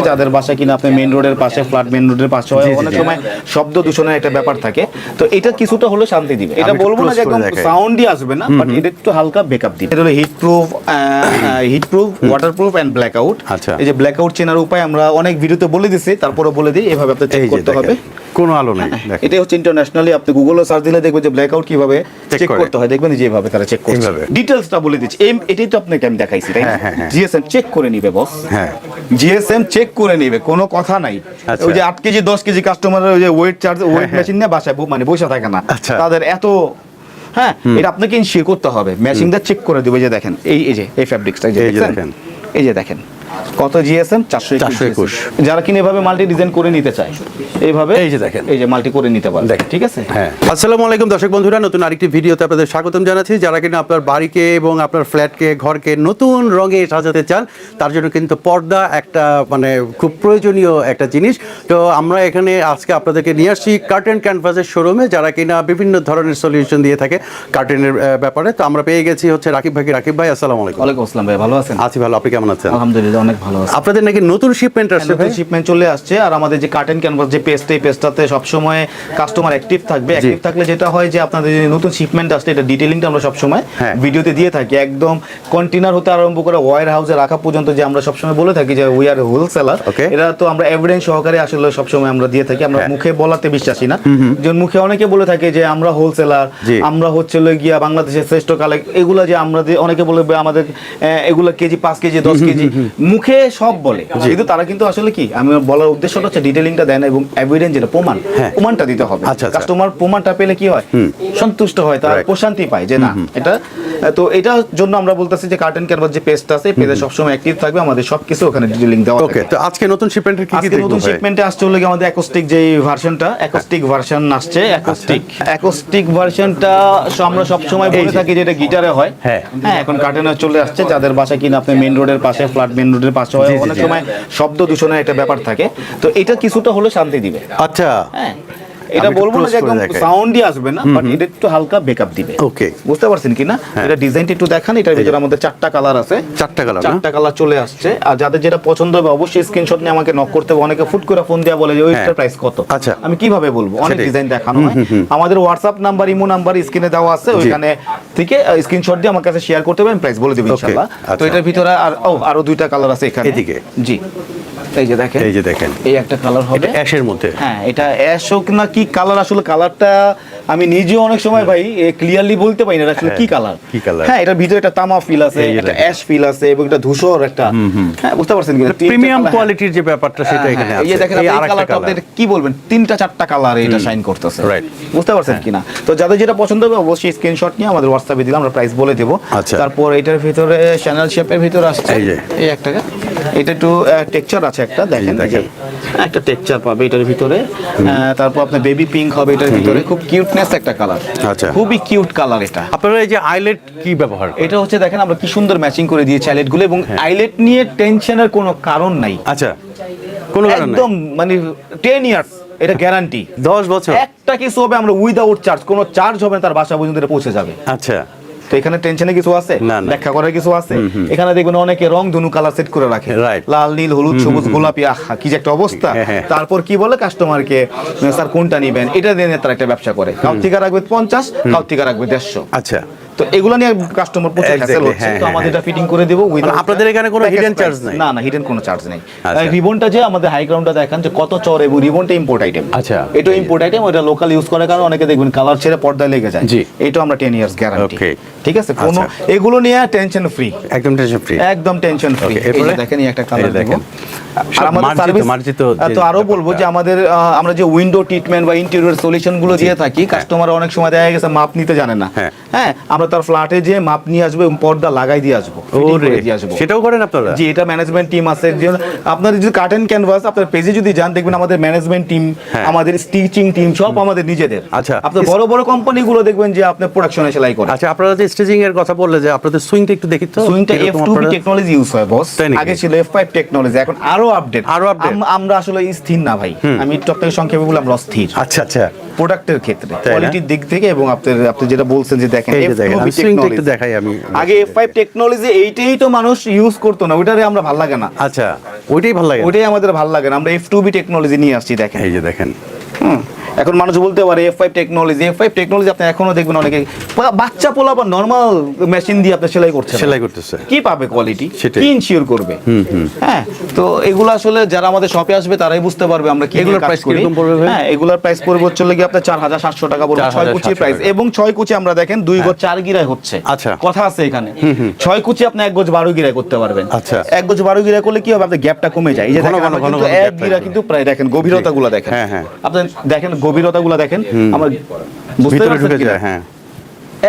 যাদের বাসা কিনা আপনি মেইন রোডের পাশে, ফ্ল্যাট মেইন রোডের পাশে হয়, অনেক সময় শব্দ দূষণের একটা ব্যাপার থাকে। তো এটা কিছুটা হলো শান্তি দিবে। এটা বলবো না যে একদম সাউন্ডই আসবে না, বাট এটা একটু হালকা ব্যাকআপ দিবে। এটা হলো heat proof, waterproof and blackout. এই যে ব্ল্যাকআউট চেনার উপায় আমরা অনেক ভিডিওতে বলে দিছি, তারপরে বলে দিই এভাবে আপনি চেক করতে হবে। কোনো আলো নাই, এটা হচ্ছে ইন্টারন্যাশনালি আপনি গুগলে সার্চ দিলে দেখবেন যে ব্ল্যাকআউট কিভাবে চেক করতে হয়, দেখবেন যে এভাবে তারা চেক করছে। ডিটেইলসটা বলে দিচ্ছি, এটাই তো আপনাকে আমি দেখাইছি, তাই না? জিএসএম চেক করে নিবে বস, হ্যাঁ জিএসএম চেক করে নিবে, কোনো কথা নাই। ওই যে 8 কেজি 10 কেজি কাস্টমারের ওই যে ওয়েট চার্জ, ওয়েট মেশিন নিয়ে বাসায় মানে বসে থাকে না, তাদের এত, হ্যাঁ এটা আপনাকে ইনশিওর করতে হবে। মেশিনটা চেক করে দিবে। যে দেখেন এই যে এই ফ্যাব্রিক্সটা, এই যে দেখেন কত জিএসএম 421। যারা কিনা এভাবে মাল্টি ডিজাইন করে নিতে চায়, এইভাবে এই যে দেখেন, এই যে মাল্টি করে নিতে পারবে, ঠিক আছে? হ্যাঁ। আসসালামু আলাইকুম দর্শক বন্ধুরা, নতুন আরেকটি ভিডিওতে আপনাদের স্বাগতম জানাচ্ছি। যারা কিনা আপনার বাড়িকে এবং আপনার ফ্ল্যাটকে, ঘরকে নতুন রঙে সাজাতে চান, তার জন্য কিন্তু পর্দা একটা মানে খুব প্রয়োজনীয় একটা জিনিস। তো আমরা এখানে আজকে আপনাদেরকে নিয়ে আসছি কার্টেন ক্যানভাসের শোরুমে, যারা কিনা বিভিন্ন ধরনের সলিউশন দিয়ে থাকে কার্টেনের ব্যাপারে। তো আমরা পেয়ে গেছি হচ্ছে রাকিব ভাইকে। রাকিব ভাই আসসালামু আলাইকুম। ওয়ালাইকুম আসসালাম ভাই, ভালো আছেন? আছি ভালো, আপনি কেমন আছেন? আলহামদুলিল্লাহ অনেক ভালো আছে। আপনাদের নাকি নতুন শিপমেন্ট আসছে? নতুন শিপমেন্ট চলে আসছে। আর আমাদের যে কার্টেন ক্যানভাস যে পেজটা, এই পেজটাতে সবসময় কাস্টমার অ্যাক্টিভ থাকবে। অ্যাক্টিভ থাকলে যেটা হয় যে আপনাদের যে নতুন শিপমেন্ট আসছে, এটা ডিটেইলিংটা আমরা সবসময় ভিডিওতে দিয়ে থাকি, একদম কন্টেনার হতে আরম্ভ করে ওয়্যার হাউসে রাখা পর্যন্ত। যে আমরা সবসময় বলে থাকি যে উই আর হোলসেলার, এটা তো আমরা এভিডেন্স সহকারে আসলে সবসময় আমরা দিয়ে থাকি। আমরা মুখে বলাতে বিশ্বাসী না, যে মুখে অনেকে বলে থাকে যে আমরা হোলসেলার, আমরা হচ্ছে গিয়া বাংলাদেশের শ্রেষ্ঠ কালেক্ট, এগুলা যে আমরা অনেকে বলে আমাদের এগুলা কেজি 5 কেজি 10 কেজি মুখে সব বলে, কিন্তু তারা কিন্তু আসলে কি, আমি বলার উদ্দেশ্যটা হচ্ছে ডিটেইলিংটা দেন এবং এভিডেন্স যেটা প্রমাণটা দিতে হবে। কাস্টমার প্রমাণটা পেলে কি হয়, সন্তুষ্ট হয়, তার প্রশান্তি পায় যে না এটা। তো এটার জন্য আমরা বলতেছি যে কার্টেন ক্যানভাস যে পেজটা আছে, পেজে সবসময় অ্যাক্টিভ থাকবে, আমাদের সবকিছু ওখানে ডিটেইলিং দেওয়া থাকে। ওকে, তো আজকে নতুন শিপমেন্টের কি কি দেখব? নতুন শিপমেন্টে আসছে হলো কি আমাদের অ্যাকোস্টিক যে ভার্সনটা, অ্যাকোস্টিক ভার্সন আসছে। অ্যাকোস্টিক ভার্সনটা আমরা সবসময় বলে থাকি যে এটা গিটারে হয়, হ্যাঁ এখন কার্টেনে চলে আসছে। যাদের বাসা কিনা আপনি মেইন রোডের পাশে, ফ্ল্যাট মেইন রোডের পাশে হয়, অনেক সময় শব্দ দূষণের একটা ব্যাপার থাকে। তো এটা কিছুটা হলো শান্তি দিবে। আচ্ছা, হ্যাঁ এটা বলবো না যে একদম সাউন্ডই আসবে না, বাট এটা একটু হালকা ব্যাকআপ দিবে। ওকে, বুঝতে পারছেন কিনা? এটা ডিজাইনটা একটু দেখান। এটার ভিতরে আমাদের 4টা কালার আছে, 4টা কালার চলে আসছে। আর যাদের যেটা পছন্দ হবে অবশ্যই স্ক্রিনশট নিয়ে আমাকে নক করতে হবে। অনেকে ফুট করে ফোন দেয়া বলে যে ওইটার প্রাইস কত, আচ্ছা আমি কিভাবে বলবো? অনেক ডিজাইন দেখানো হয়। আমাদের হোয়াটসঅ্যাপ নাম্বার, ইমো নাম্বার স্ক্রিনে দেওয়া আছে, ওইখানে থেকে স্ক্রিনশট দিয়ে আমার কাছে শেয়ার করতে হবে, আমি প্রাইস বলে দেব ইনশাআল্লাহ। তো এটার ভিতরে আরো 2টা কালার আছে এখানে, এদিকে জি এই যে দেখেন, এই একটা কালার হবে অ্যাশের মধ্যে। হ্যাঁ এটা অ্যাশ হোক না কি কালার, আসলে কালারটা আমি নিজেও অনেক সময় ভাই ক্লিয়ারলি বলতে পারি না আসলে কি কালার। হ্যাঁ এটার ভিতরে একটা তামা ফিল আছে, একটা অ্যাশ ফিল আছে এবং একটা ধূসর একটা, হ্যাঁ বুঝতে পারছেন কি প্রিমিয়াম কোয়ালিটির যে ব্যাপারটা সেটা এখানে আছে। এই যে দেখেন এই কালারটা আপনাদের কি বলবেন, 3টা 4টা কালার এটা শাইন করতেছে, রাইট? বুঝতে পারছেন কিনা? তো যাদের যেটা পছন্দ হবে অবশ্যই স্ক্রিনশট নিয়ে আমাদের হোয়াটসঅ্যাপে দিলাম, আমরা প্রাইস বলে দেব। তারপর এটার ভিতরে চ্যানেল শেপের ভিতরে আসছে এই একটা, এটা একটু টেক্সচার আছে একটা, দেখেন একটা টেক্সচার পাবে এটার ভিতরে। তারপর আপনার বেবি পিঙ্ক হবে এটার ভিতরে, খুব কিউটনেস একটা কালার, আচ্ছা খুবই কিউট কালার এটা। আপনারা এই যে আইলেট কি ব্যবহার? এটা হচ্ছে দেখেন আমরা কি সুন্দর ম্যাচিং করে দিয়েছি আইলেট গুলো, এবং আইলেট নিয়ে টেনশনের কোনো কারণ নাই। আচ্ছা, কোনো কারণ নাই, একদম মানে 10 ইয়ার্স এটা গ্যারান্টি, 10 বছর। একটা কিছু হবে আমরা উইদাউট চার্জ, কোনো চার্জ হবে না, তার বাসা পর্যন্ত এটা পৌঁছে যাবে। আচ্ছা, তো এখানে টেনশনে কিছু আছে, ব্যাখ্যা করার কিছু আছে? এখানে দেখবেন অনেকে রং ধনু কালার সেট করে রাখে, লাল নীল হলুদ সবুজ গোলাপি, আহা কি যে একটা অবস্থা। তারপর কি বলে কাস্টমারকে, স্যার কোনটা নিবেন, এটা দিয়ে তারা একটা ব্যবসা করে। কাউ থেকে রাখবে 50, কাউ থেকে রাখবে 150। আচ্ছা, তো এগুলো নিয়ে কাস্টমার প্রচুর হ্যাসেল হচ্ছে। তো আমাদের এটা ফিটিং করে দেব। আপনাদের এখানে কোনো হিডেন চার্জ নাই? না হিডেন কোনো চার্জ নেই। রিবনটা যে আমাদের হাই গ্রাউন্ডটা দেখেন যে কত চড়, এবং রিবনটা ইম্পোর্ট আইটেম। আচ্ছা, এটা ইম্পোর্ট আইটেম, ওটা লোকাল ইউজ করার কারণে অনেকে দেখবেন কালার ছেড়ে পর্দায় লেগে যায়। এটা আমরা 10 ইয়ার্স গ্যারান্টি, ঠিক আছে? কোনো এগুলো নিয়ে টেনশন ফ্রি, একদম টেনশন ফ্রি, একদম টেনশন ফ্রি। এরপরে দেখেন এই একটা কালার দেখেন। আর আমাদের সার্ভিস তো আরো বলবো যে আমাদের আমরা যে উইন্ডো ট্রিটমেন্ট বা ইন্টেরিয়র সলিউশন গুলো দিয়ে থাকি, কাস্টমার অনেক সময় দেখা গেছে মাপ নিতে জানে না, হ্যাঁ আমরা তার ফ্ল্যাটে যে মাপ নিয়ে আসবো এবং পর্দা লাগাই দিয়ে আসবো, সেটাও করেন আপনারা? জি, এটা ম্যানেজমেন্ট টিম আছে। আপনার যদি কার্টেন ক্যানভাস আপনার পেজে যদি যান দেখবেন আমাদের ম্যানেজমেন্ট টিম, আমাদের স্টিচিং টিম সব আমাদের নিজেদের। আচ্ছা, আপনার বড় বড় কোম্পানিগুলো দেখবেন যে আপনার প্রোডাকশনে সেলাই করে। আচ্ছা, আপনারা যে স্টিচিং এর কথা বললে যে আপনাদের সুইংটা একটু দেখি তো। সুইংটা F2 টেকনোলজি ইউজ হয় বস, আগে ছিল F5 টেকনোলজি, এখন আরো আরো আপডেট। আমরা আসলে স্থির না ভাই, আমি একটু আপনাকে সংক্ষেপে বললাম, আমরা অস্থির। আচ্ছা আচ্ছা, প্রোডাক্টের ক্ষেত্রে কোয়ালিটির দিক থেকে, এবং আপনি যেটা বলছেন যে দেখেন আমি সুইংটা একটু দেখাই। আমি আগে F5 টেকনোলজি এইটাই তো মানুষ ইউজ করতো না, ওইটারে আমরা ভালো লাগে না। আচ্ছা, ওইটাই ভালো লাগে, ওইটাই আমাদের ভালো লাগে না, আমরা F2B টেকনোলজি নিয়ে আসছি। দেখেন এই যে দেখেন, এখন মানুষ বলতে পারে F5 টেকনোলজি আপনি এখনো দেখবেন অনেকে বাচ্চা পোলা বা নরমাল মেশিন দিয়ে আপনি সেলাই করতেছে, কি পাবে কোয়ালিটি, কি ইনশিওর করবে? হ্যাঁ, তো এগুলো আসলে যারা আমাদের শপে আসবে তারাই বুঝতে পারবে আমরা কি এগুলোর প্রাইস কিরকম পড়বে ভাই? হ্যাঁ, এগুলোর প্রাইস পড়বে হচ্ছে লাগি আপনার 4700 টাকা পড়বে 6 কুচির প্রাইস। এবং 6 কুচি আমরা দেখেন 2 গজ 4 গিরায় হচ্ছে। আচ্ছা, কথা আছে এখানে, 6 কুচি আপনি 1 গজ 12 গিরায় করতে পারবেন। আচ্ছা, 1 গজ 12 গিরায় করলে কি হবে, আপনার গ্যাপটা কমে যায়। এই যে দেখেন কিন্তু 1 গিরা কিন্তু প্রায় দেখেন গভীরতাগুলো দেখেন, আপনি দেখেন গভীরতাগুলো দেখেন, আমরা বুঝতে পারছি। হ্যাঁ,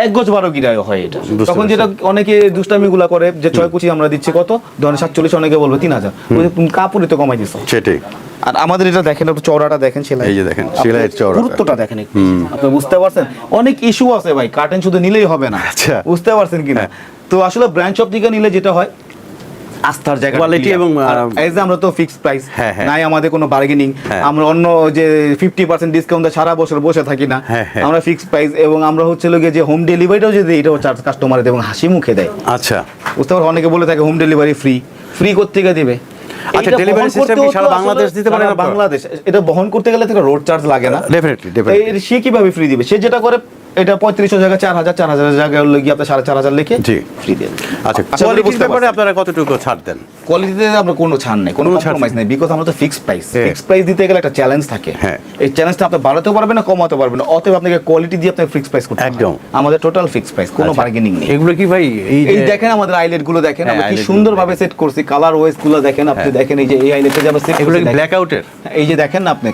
1 গজ 12 গিরায় হয় এটা। তখন যেটা অনেকে দুষ্টামিগুলা করে যে 6 কুচি আমরা দিচ্ছি কত, ধরেন 47, অনেকে বলবে 3000, তুমি কাপড়ই তো কমাই দিছো। সেটাই। আর আমাদের এটা দেখেন, একটু চওড়াটা দেখেন, সেলাই, এই যে দেখেন সেলাইয়ের চওড়া, গুরুত্বটা দেখেন একটু, আপনি বুঝতে পারছেন। অনেক ইস্যু আছে ভাই, কার্টেন শুধু নিলেই হবে না। আচ্ছা, বুঝতে পারছেন কিনা? তো আসলে ব্র্যান্ড শপ থেকে নিলে যেটা হয়, আস্থার জায়গা, কোয়ালিটি এবং এই যে আমরা তো ফিক্সড প্রাইস নাই, আমাদের কোনো বার্গেনিং, আমরা অন্য যে 50% ডিসকাউন্ট সারা বছর বসে থাকি না, আমরা ফিক্সড প্রাইস। এবং আমরা হচ্ছে লোকে যে হোম ডেলিভারিটাও যদি এটাও চার্জ কাস্টমার দেয় এবং হাসি মুখে দেয়। আচ্ছা, বুঝতে পারো, অনেকে বলে থাকে হোম ডেলিভারি ফ্রি করতে থেকে দিবে। আচ্ছা, ডেলিভারি সিস্টেম কি সারা বাংলাদেশ দিতে পারে? বাংলাদেশ এটা বহন করতে গেলে তো রোড চার্জ লাগে না। ডেফিনেটলি। সে কিভাবে ফ্রি দিবে? সে যেটা করে, এটা 3500 জায়গা 4000 জায়গায় লিখে আপনি 4500 লিখে ফ্রি দেন। আচ্ছা, কোয়ালিটির ব্যাপারে আপনারা কতটুকু ছাড় দেন? কোয়ালিটিতে আমরা কোনো ছাড় নাই, কোনো কম্প্রোমাইজ নাই, বিকজ আমরা তো ফিক্সড প্রাইস দিতে গেলে একটা চ্যালেঞ্জ থাকে। এই চ্যালেঞ্জটা আপনি বাড়াতেও পারবেন না, কমাতে পারবেন না, অতএব আপনাকে কোয়ালিটি দিয়ে আপনাকে ফিক্সড প্রাইস করতে হবে। একদম, আমাদের টোটাল ফিক্সড প্রাইস, কোনো বার্গেনিং নেই। এগুলো কি ভাই, এই দেখেন আমাদের আইলেট গুলো দেখেন, আমরা কি সুন্দরভাবে সেট করছি, কালার ওয়েস গুলো দেখেন, আপনি দেখেন এই যে এই আইলেটে যে আমরা সেট, এগুলো কি ব্ল্যাক আউটের? এই যে দেখেন না আপনি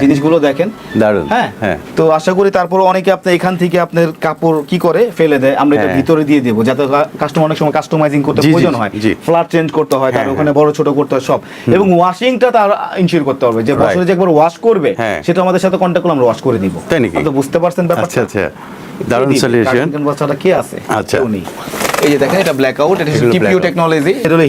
জিনিসগুলো দেখেন, দারুণ। হ্যাঁ, তো আশা করি তারপর অনেকে আপনি এখান থেকে আপনার কাপড় কি করে ফেলে দেয়, আমরা এটা ভিতরে দিয়ে দেবো, যাতে কাস্টমার অনেক সময় কাস্টমাইজিং করতে প্রয়োজন হয়, ফ্ল্যাট চেঞ্জ করতে হয়, তার ওখানে বড় ছোট করতে হয় সব। এবং ওয়াশিংটা তার ইনশিওর করতে হবে, যে বছরে যে একবার ওয়াশ করবে সেটা আমাদের সাথে কন্ট্যাক্ট করলে আমরা ওয়াশ করে দিব। তাই নাকি? আপনি বুঝতে পারছেন ব্যাপারটা? আচ্ছা আচ্ছা, দারুণ সলিউশন। বাচ্চাটা কি আছে? আচ্ছা, উনি এই যে দেখেন, এটা ব্ল্যাক আউট, এটা টিপিও টেকনোলজি, এটা হলো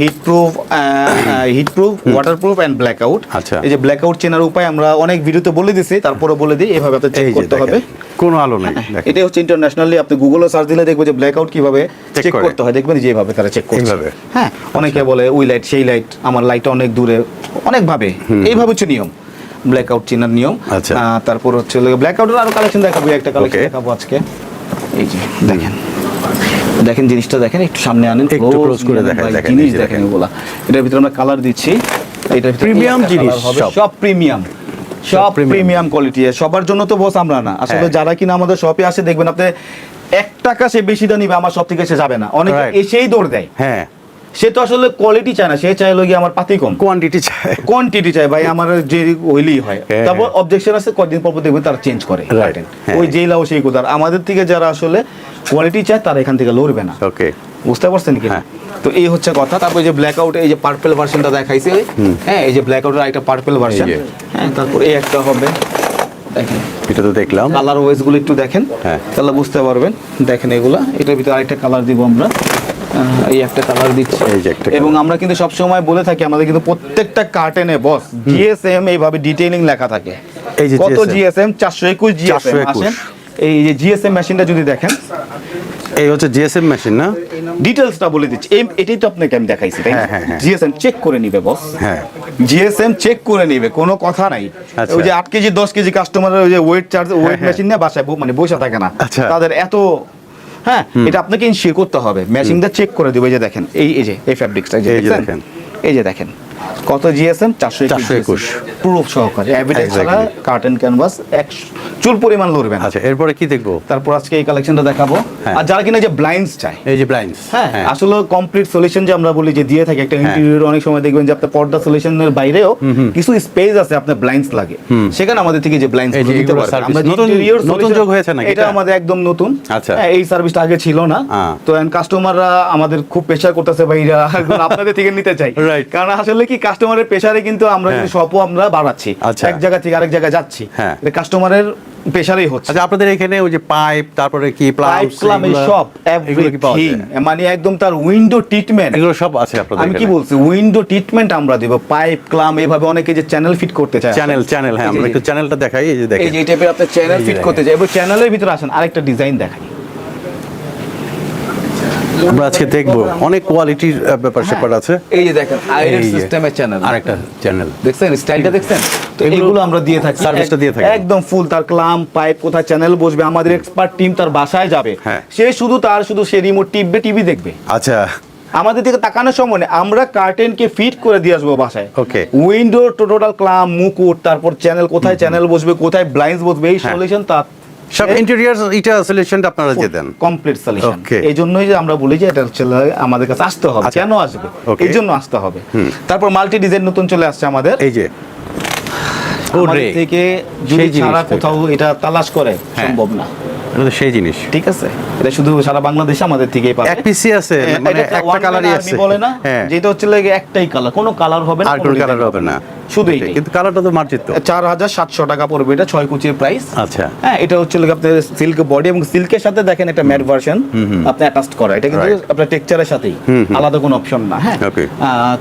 heat proof waterproof and black out. আচ্ছা, এই যে ব্ল্যাক আউট চেনার উপায় আমরা অনেক ভিডিওতে বলে দিছি, তারপরে বলে দিই, এভাবে আপনি চেক করতে হবে, কোনো আলো নাই। এটা হচ্ছে ইন্টারন্যাশনালি, আপনি গুগলে সার্চ দিলে দেখবেন যে ব্ল্যাক আউট কিভাবে চেক করতে হয়, দেখবেন যেভাবে তারা চেক করছে। হ্যাঁ, অনেকে বলে ওই লাইট সেই লাইট, আমার লাইটটা অনেক দূরে, অনেক ভাবে, এইভাবে হচ্ছে নিয়ম ব্ল্যাক আউট চেনার নিয়ম। তারপর হচ্ছে ব্ল্যাক আউটের আরো কালেকশন দেখাবো, একটা কালেকশন দেখাবো আজকে। এই যে দেখেন জিনিসটা দেখেন, একটু সামনে আনেন, একটু ক্লোজ করে দেখেন, জিনিস দেখেন এগুলা। এটার ভিতরে আমরা কালার দিচ্ছি, এটার ভিতরে প্রিমিয়াম জিনিস, সব প্রিমিয়াম কোয়ালিটি। সবার জন্য তো বস আমরা না, আসলে যারা কিনা আমাদের শপে আসে দেখবেন আপনি 1 টাকা সে বেশি দাম নিবে, আমার শপ থেকে সে যাবে না, অনেক এসেই দৌড় দেয়। হ্যাঁ, সে তো আসলে কোয়ালিটি চায় না, সে চায় লগি আমার পাতি কম, কোয়ান্টিটি চায় ভাই, আমার যে ওইলি হয়। তারপর অবজেকশন আছে, কয়েকদিন পর দেখবেন তারা চেঞ্জ করে, ওই যেই লাও সেই কোদার। আমাদের থেকে যারা আসলে কোয়ালিটি চায় তারা এখান থেকে লড়বে না। ওকে, বুঝতে পারছেন কি? তো এই হচ্ছে কথা। তারপর যে ব্ল্যাক আউট, এই যে পার্পল ভার্সনটা দেখাইছে, হ্যাঁ, এই যে ব্ল্যাক আউটের একটা পার্পল ভার্সন, হ্যাঁ, তারপর এই একটা হবে, দেখেন এটা তো দেখলাম, কালার ওয়েস গুলো একটু দেখেন, তাহলে বুঝতে পারবেন। দেখেন এগুলা, এটার ভিতরে আরেকটা কালার দিব আমরা, এই একটা কালার দিচ্ছি। এবং আমরা কিন্তু সব সময় বলে থাকি, আমাদের কিন্তু প্রত্যেকটা কার্টেনে বস জিএসএম এইভাবে ডিটেইলিং লেখা থাকে। এই যে কত জিএসএম, 421 জিএসএম আসেন। এই যে জিএসএম মেশিনটা যদি দেখেন, এই হচ্ছে জিএসএম মেশিন না, ডিটেইলসটা বলে দিচ্ছি। এটাই তো আপনাকে আমি দেখাইছি, তাই না? জিএসএম চেক করে নিবে বস, হ্যাঁ, জিএসএম চেক করে নিবে, কোনো কথা নাই। ওই যে 8 কেজি 10 কেজি কাস্টমারের ওই যে ওয়েট চার্জ, ওয়েট মেশিন নিয়ে বাসায় মানে বসে থাকে না, তাদের এত, হ্যাঁ, এটা আপনাকে ইনশিওর করতে হবে, মেশিনটা চেক করে দিবে। এই যে দেখেন, এই যে এই ফ্যাব্রিক্সটা, এই যে দেখেন কত জিএসএম, 421 প্রুফ সহকারে, এভিডেন্স ছাড়া কার্টেন ক্যানভাস এক চুল পরিমাণ লড়বে না। আচ্ছা, এরপরে কি দেখবো? তারপর আজকে এই কালেকশনটা দেখাবো। আর যারা কিনা যে ব্লাইন্ডস চায়, এই যে ব্লাইন্ডস, হ্যাঁ, আসলে কমপ্লিট সলিউশন যে আমরা বলি যে দিয়ে থাকে একটা ইন্টেরিয়র, অনেক সময় দেখবেন যে আপনার পর্দা সলিউশনের বাইরেও কিছু স্পেস আছে, আপনার ব্লাইন্ডস লাগে, সেখানে আমাদের থেকে যে ব্লাইন্ডস দিতে পারবে। আমরা নতুন যোগ হয়েছে না, এটা আমাদের একদম নতুন। আচ্ছা, এই সার্ভিসটা আগে ছিল না, তো কাস্টমাররা আমাদের খুব প্রেসার করতেছে, ভাইরা আপনাদের থেকে নিতে চাই, কারণ আসলে কি কাস্টমারের প্রেসারে কিন্তু আমরা শপও আমরা বাড়াচ্ছি, এক জায়গা থেকে আরেক জায়গায় যাচ্ছি, কাস্টমারের প্রেসারেই হচ্ছে। আচ্ছা, আপনাদের এখানে ওই যে পাইপ, তারপরে কি পাইপ ক্লাম এই সব এভরিথিং, মানে একদম তার উইন্ডো ট্রিটমেন্ট এগুলো সব আছে আপনাদের? আমি কি বলছি, উইন্ডো ট্রিটমেন্ট আমরা দেব, পাইপ ক্লাম, এইভাবে অনেকে যে চ্যানেল ফিট করতে চায়, চ্যানেল, হ্যাঁ আমরা একটু চ্যানেলটা দেখাই। এই যে দেখেন, এই যে এই টাইপের আপনি চ্যানেল ফিট করতে চাই, এবং চ্যানেলের ভিতরে আসেন আরেকটা ডিজাইন দেখাই। আমরা আজকে দেখবো অনেক কোয়ালিটির ব্যাপার স্যাপার আছে। এই যে দেখেন আইরেন সিস্টেমের চ্যানেল, আরেকটা চ্যানেল দেখছেন স্টাইলটা দেখছেন? তো এগুলো আমরা দিয়ে থাকি, সার্ভিসটা দিয়ে থাকি একদম ফুল, তার ক্লাম পাইপ কোথায় চ্যানেল বসবে, আমাদের এক্সপার্ট টিম তার বাসায় যাবে, সে শুধু সে রিমোট টিপবে, টিভি দেখবে। আচ্ছা, আমাদের দিকে তাকানোর সময় নেই, আমরা কার্টেনকে ফিট করে দিয়ে আসবো বাসায়। ওকে, উইন্ডো টোটাল ক্লাম, মুকুট, তারপর চ্যানেল কোথায় চ্যানেল বসবে, কোথায় ব্লাইন্ডস বসবে, এই সলিউশন তার সব ইন্টেরিয়র এটা সলিউশনটা আপনারা দিয়ে দেন, কমপ্লিট সলিউশন। এই জন্যই যে আমরা বলি যে এটা হচ্ছে আমাদের কাছে আসতে হবে। কেন আসবে? এই জন্য আসতে হবে। তারপর মাল্টি ডিজাইন নতুন চলে আসছে আমাদের, এই যে আমাদের থেকে যদি ছাড়া কোথাও এটা তালাশ করে সম্ভব না, এটা তো সেই জিনিস। ঠিক আছে, এটা শুধু সারা বাংলাদেশে আমাদের থেকেই পাবে। এক পিসি আছে, মানে একটা কালারই আছে, বলে না, যেটা হচ্ছে লাগে একটাই কালার, কোনো কালার হবে না, আর কোনো কালার হবে না, শুধু এইটাই। কিন্তু কালারটা তো মার্জিত। 4700 টাকা পড়বে, এটা 6 কুচির প্রাইস। আচ্ছা, হ্যাঁ, এটা হচ্ছে লাগে আপনাদের সিল্ক বডি, এবং সিল্কের সাথে দেখেন একটা ম্যাট ভার্সন আপনি অ্যাটাচড করা, এটা কিন্তু আপনার টেক্সচারের সাথেই, আলাদা কোনো অপশন না। হ্যাঁ,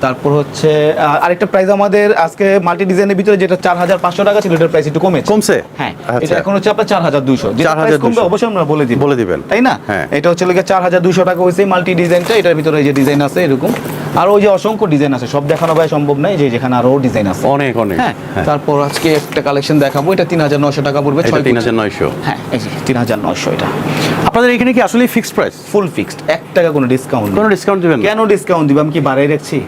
তারপর হচ্ছে আরেকটা প্রাইস আমাদের আজকে মাল্টি ডিজাইনের ভিতরে যেটা 4500 টাকা ছিল, এটার প্রাইস একটু কমছে। হ্যাঁ, এটা এখন হচ্ছে আপনার 4200, যেটা প্রাইস কমবে অবশ্যই আমরা বলে দিবেন, তাই না? এটা হচ্ছে লাগে 4200 টাকা হইছে মাল্টি ডিজাইনটা, এটার ভিতরে এই যে ডিজাইন আছে এরকম, আর ওই যে অসংখ্য ডিজাইন আছে, সব দেখানো ভাই সম্ভব নাই, যে যেখানে আরো ডিজাইন আছে অনেক। হ্যাঁ, তারপর আজকে একটা কালেকশন দেখাবো, এটা 3900 টাকা পড়বে, 3900। হ্যাঁ, এই যে 3900। এটা আপনাদের এখানে কি আসলে ফিক্সড প্রাইস? ফুল ফিক্সড, 1 টাকা কোনো ডিসকাউন্ট? কোনো ডিসকাউন্ট দিবেন? কেন ডিসকাউন্ট দিব? আমি কি বাড়াই রাখছি?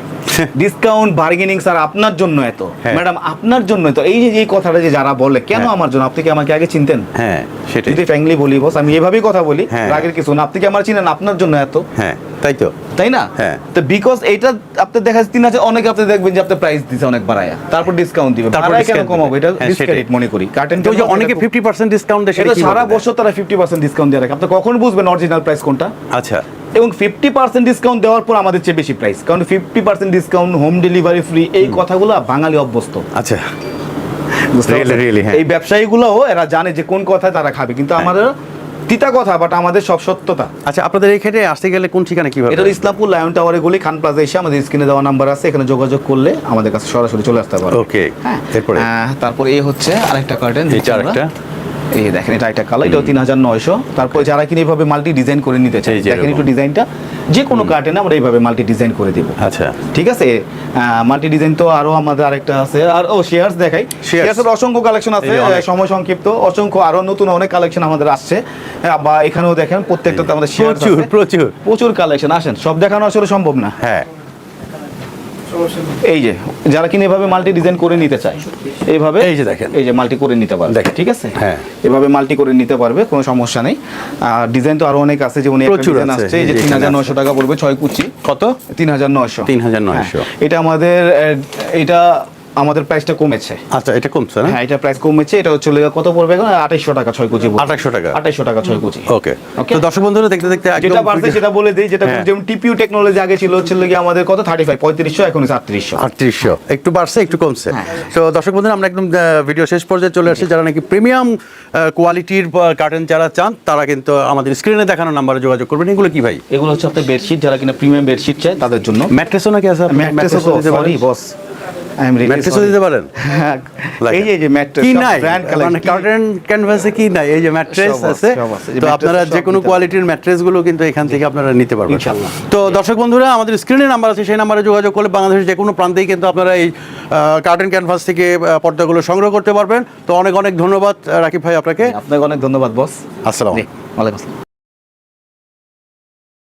ডিসকাউন্ট বার্গেনিং স্যার আপনার জন্য এত, ম্যাডাম আপনার জন্য এত। এই যে এই কথাটা যে যারা বলে, কেন আমার জন্য? আপনি কি আমাকে আগে চিনতেন? হ্যাঁ, সেটাই। যদি ফ্র্যাঙ্কলি বলি বস, আমি এভাবেই কথা বলি, রাগের কিছু না। আপনি কি আমার চিনেন? আপনার জন্য এত। হ্যাঁ, তাই তো, তাই না? তো বিকজ এইটা আপনি দেখা যাচ্ছে 3000, অনেকে আপনি দেখবেন যে আপনি প্রাইস দিতে অনেক বাড়ায়া, তারপর ডিসকাউন্ট দিবেন, তারপর কেন কমাবো? এটা ডিসকাউন্ট মনে করি। কার্টেন তো যে অনেকে 50% ডিসকাউন্ট দেয়, সেটা সারা বছর তারা 50% ডিসকাউন্ট দিয়ে রাখে। আপনি কখন বুঝবেন অরিজিনাল প্রাইস কোনটা? আচ্ছা, এবং 50% ডিসকাউন্ট দেওয়ার পর আমাদের চেয়ে বেশি প্রাইস, কারণ 50% ডিসকাউন্ট, হোম ডেলিভারি ফ্রি, এই কথাগুলো বাঙালি অভ্যস্ত। আচ্ছা, এই ব্যবসায়ীগুলোও এরা জানে যে কোন কথায় তারা খাবে, কিন্তু আমাদের তিতা কথা, বাট আমাদের সব সত্যতা। আচ্ছা, আপনাদের এখানে আসতে গেলে কোন ঠিকানা কিভাবে? এটা ইসলামপুর লায়ন টাওয়ারে গলি, খান প্লাজা এসে আমাদের স্ক্রিনে দেওয়া নাম্বার আছে, এখানে যোগাযোগ করলে আমাদের কাছে সরাসরি চলে আসতে পারবে। ওকে, তারপরে এই হচ্ছে আরেকটা কার্টেন, আরেকটা এই দেখেন, এটা একটা কালার, এটাও 3900। তারপর যারা কিনা এইভাবে মাল্টি ডিজাইন করে নিতে চাই, দেখেন একটু ডিজাইনটা, যে কোনো কার্টেনে আমরা এইভাবে মাল্টি ডিজাইন করে দিব। আচ্ছা, ঠিক আছে। মাল্টি ডিজাইন তো আরো আমাদের আরেকটা আছে, আর শেয়ার্স দেখাই। শেয়ার্সের অসংখ্য কালেকশন আছে, সময় সংক্ষিপ্ত, অসংখ্য আরো নতুন অনেক কালেকশন আমাদের আসছে। বা এখানেও দেখেন প্রত্যেকটাতে আমাদের শেয়ার্স আছে, প্রচুর কালেকশন। আসেন, সব দেখানো আসলে সম্ভব না। হ্যাঁ, এই যে যারা কিনা এভাবে মাল্টি ডিজাইন করে নিতে চায়, এইভাবে এই যে দেখেন, এই যে মাল্টি করে নিতে পারবে, ঠিক আছে? হ্যাঁ, এভাবে মাল্টি করে নিতে পারবে, কোনো সমস্যা নেই। আর ডিজাইন তো আরো অনেক আছে, যেমন একটা ডিজাইন আসছে, এই যে 3900 টাকা পড়বে, 6 কুচি। কত? 3900। এটা আমাদের প্রাইসটা কমেছে। আচ্ছা, এটা কমছে না? হ্যাঁ, এটা প্রাইস কমেছে। এটা হচ্ছে কত পড়বে এখন? 2800 টাকা 6 কুচি। 2800 টাকা 6 কুচি। ওকে। তো দর্শক বন্ধুরা দেখতে যেটা বাড়ছে সেটা বলে দেই, যেটা যেমন টিপিউ টেকনোলজি আগে ছিল হচ্ছে আমাদের কত 3500 এখন 3800 একটু বাড়ছে, একটু কমছে। তো দর্শক বন্ধুরা, আমরা একদম ভিডিও শেষ পর্যায়ে চলে আসছি। যারা নাকি প্রিমিয়াম কোয়ালিটির কার্টেন যারা চান, তারা কিন্তু আমাদের স্ক্রিনে দেখানো নাম্বারে যোগাযোগ করবেন। এগুলো কি ভাই? এগুলো হচ্ছে আপনার বেডশিট, যারা কিনা প্রিমিয়াম বেডশিট চায় তাদের জন্য। ম্যাট্রেসও নাকি আছে? ম্যাট্রেসও সরি বস, ম্যাট্রেসও দিতে পারেন। এই যে ম্যাট্রেস কি নাই, মানে কার্টেন ক্যানভাসে কি নাই, এই যে ম্যাট্রেস আছে। তো আপনারা যে কোনো কোয়ালিটির ম্যাট্রেস গুলো কিন্তু এখান থেকে আপনারা নিতে পারবেন ইনশাআল্লাহ। তো দর্শক বন্ধুরা, আমাদের স্ক্রিনে নাম্বার আছে, সেই নাম্বারে যোগাযোগ করলে বাংলাদেশের যে কোনো প্রান্তেই কিন্তু আপনারা এই কার্টেন ক্যানভাস থেকে পর্দাগুলো সংগ্রহ করতে পারবেন। তো অনেক অনেক ধন্যবাদ রাকিব ভাই আপনাকে। আপনাকে অনেক ধন্যবাদ বস। আসসালামু আলাইকুম।